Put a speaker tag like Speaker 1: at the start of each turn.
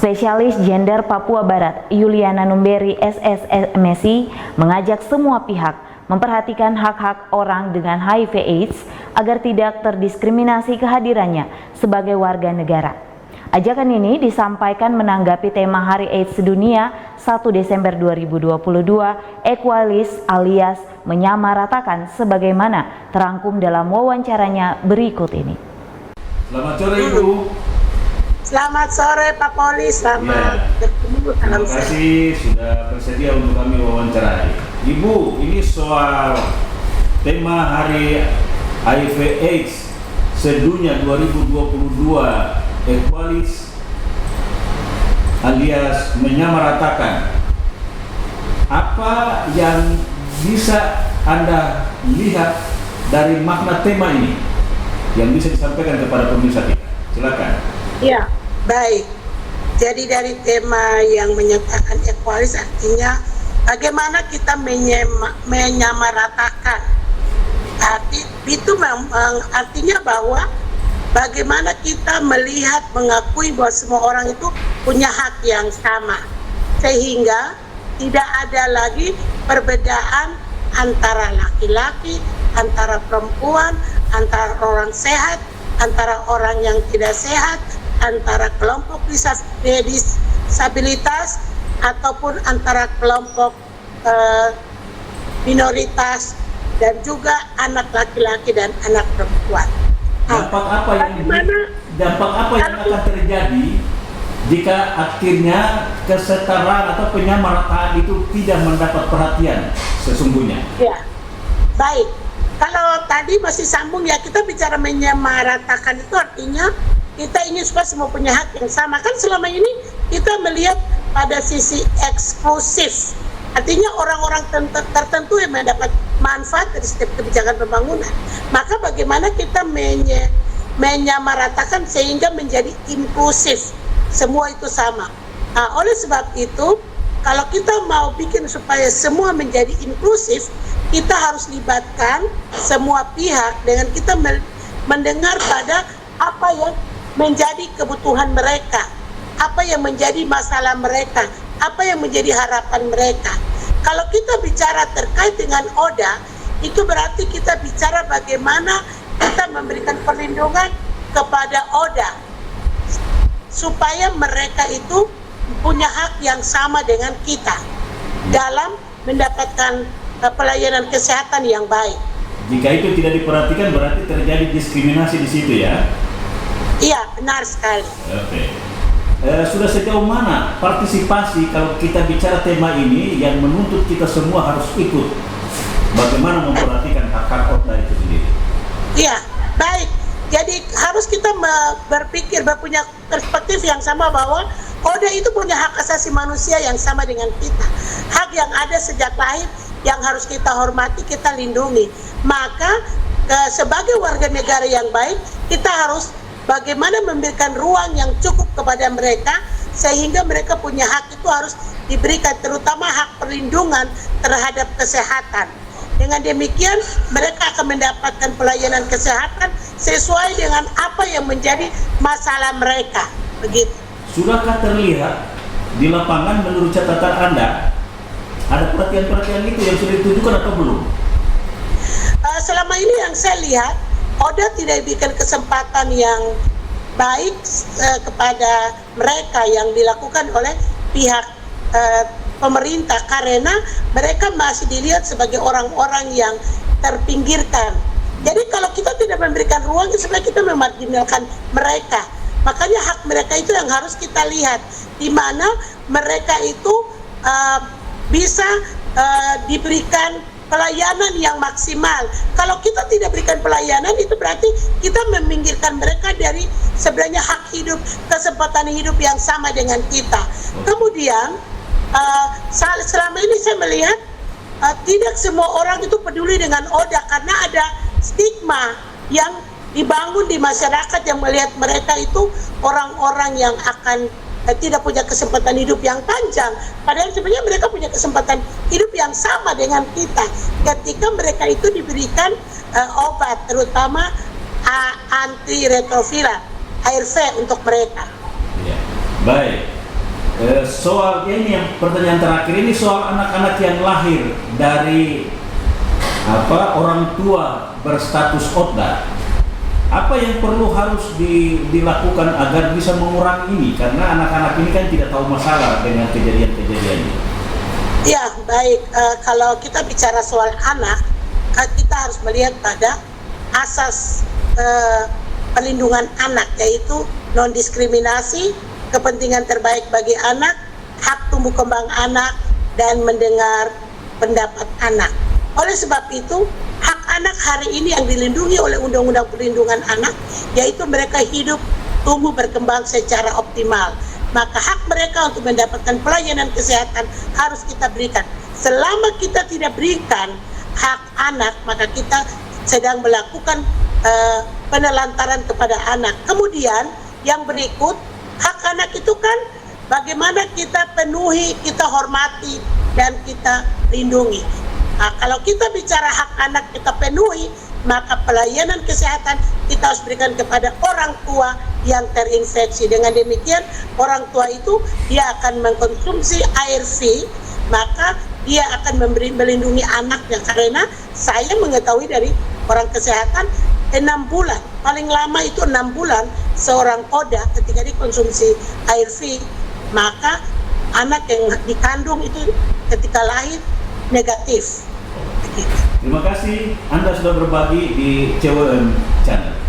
Speaker 1: Spesialis Gender Papua Barat, Yuliana Numberi SSMSI, mengajak semua pihak memperhatikan hak-hak orang dengan HIV/AIDS agar tidak terdiskriminasi kehadirannya sebagai warga negara. Ajakan ini disampaikan menanggapi tema Hari AIDS Sedunia 1 Desember 2022, Equalis alias menyamaratakan, sebagaimana terangkum dalam wawancaranya berikut ini.
Speaker 2: Selamat sore Ibu.
Speaker 3: Selamat sore Pak Poli, selamat bertemu.
Speaker 2: Terima kasih sudah bersedia untuk kami wawancarai. Ibu, ini soal tema Hari HIV/AIDS Sedunia 2022, Equalis alias menyamaratakan. Apa yang bisa Anda lihat dari makna tema ini yang bisa disampaikan kepada pemirsa kita? Silakan.
Speaker 3: Ya, baik. Jadi dari tema yang menyatakan equalis artinya bagaimana kita menyamaratakan. Itu artinya bahwa bagaimana kita melihat, mengakui bahwa semua orang itu punya hak yang sama, sehingga tidak ada lagi perbedaan antara laki-laki, antara perempuan, antara orang sehat, antara orang yang tidak sehat, antara kelompok disabilitas ataupun antara kelompok minoritas, dan juga anak laki-laki dan anak perempuan.
Speaker 2: Dampak apa yang akan terjadi jika akhirnya kesetaraan atau penyamarataan itu tidak mendapat perhatian sesungguhnya?
Speaker 3: Ya, baik. Kalau tadi masih sambung ya, kita bicara menyamaratakan itu artinya kita ingin supaya semua punya hak yang sama. Kan selama ini kita melihat pada sisi eksklusif, artinya orang-orang tertentu yang mendapat manfaat dari setiap kebijakan pembangunan. Maka bagaimana kita menyamaratakan sehingga menjadi inklusif, semua itu sama. Nah, oleh sebab itu, kalau kita mau bikin supaya semua menjadi inklusif, kita harus libatkan semua pihak dengan kita mendengar pada apa yang menjadi kebutuhan mereka, apa yang menjadi masalah mereka, apa yang menjadi harapan mereka. Kalau kita bicara terkait dengan ODA, itu berarti kita bicara bagaimana kita memberikan perlindungan kepada ODA supaya mereka itu punya hak yang sama dengan kita dalam mendapatkan pelayanan kesehatan yang baik.
Speaker 2: Jika itu tidak diperhatikan berarti terjadi diskriminasi di situ ya?
Speaker 3: Iya, benar sekali.
Speaker 2: Oke. Sudah sejauh mana partisipasi kalau kita bicara tema ini yang menuntut kita semua harus ikut? Bagaimana memperhatikan hak-hak ODA itu sendiri?
Speaker 3: Iya, baik. Jadi harus kita berpikir, punya perspektif yang sama bahwa ODA itu punya hak asasi manusia yang sama dengan kita. Hak yang ada sejak lahir yang harus kita hormati, kita lindungi. Maka sebagai warga negara yang baik, kita harus bagaimana memberikan ruang yang cukup kepada mereka sehingga mereka punya hak itu harus diberikan, terutama hak perlindungan terhadap kesehatan. Dengan demikian mereka akan mendapatkan pelayanan kesehatan sesuai dengan apa yang menjadi masalah mereka. Begitu.
Speaker 2: Sudahkah terlihat di lapangan menurut catatan Anda ada perhatian-perhatian itu yang sudah ditujukan atau belum?
Speaker 3: Selama ini yang saya lihat, ODA tidak diberikan kesempatan yang baik kepada mereka yang dilakukan oleh pihak pemerintah, karena mereka masih dilihat sebagai orang-orang yang terpinggirkan. Jadi kalau kita tidak memberikan ruang, sebenarnya kita memarginalkan mereka. Makanya hak mereka itu yang harus kita lihat, di mana mereka itu bisa diberikan pelayanan yang maksimal. Kalau kita tidak berikan pelayanan, itu berarti kita meminggirkan mereka dari sebenarnya hak hidup, kesempatan hidup yang sama dengan kita. Kemudian selama ini saya melihat tidak semua orang itu peduli dengan ODA karena ada stigma yang dibangun di masyarakat yang melihat mereka itu orang-orang yang akan tidak punya kesempatan hidup yang panjang, padahal sebenarnya mereka punya kesempatan hidup yang sama dengan kita ketika mereka itu diberikan obat, terutama antiretroviral, ARV untuk mereka.
Speaker 2: Ya. Baik, soal ini yang pertanyaan terakhir ini soal anak-anak yang lahir dari orang tua berstatus ODA. Apa yang perlu harus dilakukan agar bisa mengurangi ini? Karena anak-anak ini kan tidak tahu masalah dengan kejadian-kejadian ini.
Speaker 3: Ya, baik. Kalau kita bicara soal anak, kita harus melihat pada asas perlindungan anak, yaitu non-diskriminasi, kepentingan terbaik bagi anak, hak tumbuh kembang anak, dan mendengar pendapat anak. Oleh sebab itu, hak anak hari ini yang dilindungi oleh Undang-Undang Perlindungan Anak, yaitu mereka hidup, tumbuh, berkembang secara optimal. Maka hak mereka untuk mendapatkan pelayanan kesehatan harus kita berikan. Selama kita tidak berikan hak anak, maka kita sedang melakukan penelantaran kepada anak. Kemudian yang berikut, hak anak itu kan bagaimana kita penuhi, kita hormati, dan kita lindungi. Nah, kalau kita bicara hak anak kita penuhi, maka pelayanan kesehatan kita harus berikan kepada orang tua yang terinfeksi. Dengan demikian, orang tua itu dia akan mengkonsumsi ARV, maka dia akan melindungi anaknya. Karena saya mengetahui dari orang kesehatan, 6 bulan, paling lama itu 6 bulan seorang ODA ketika dikonsumsi ARV, maka anak yang dikandung itu ketika lahir negatif.
Speaker 2: Terima kasih Anda sudah berbagi di CWM Channel.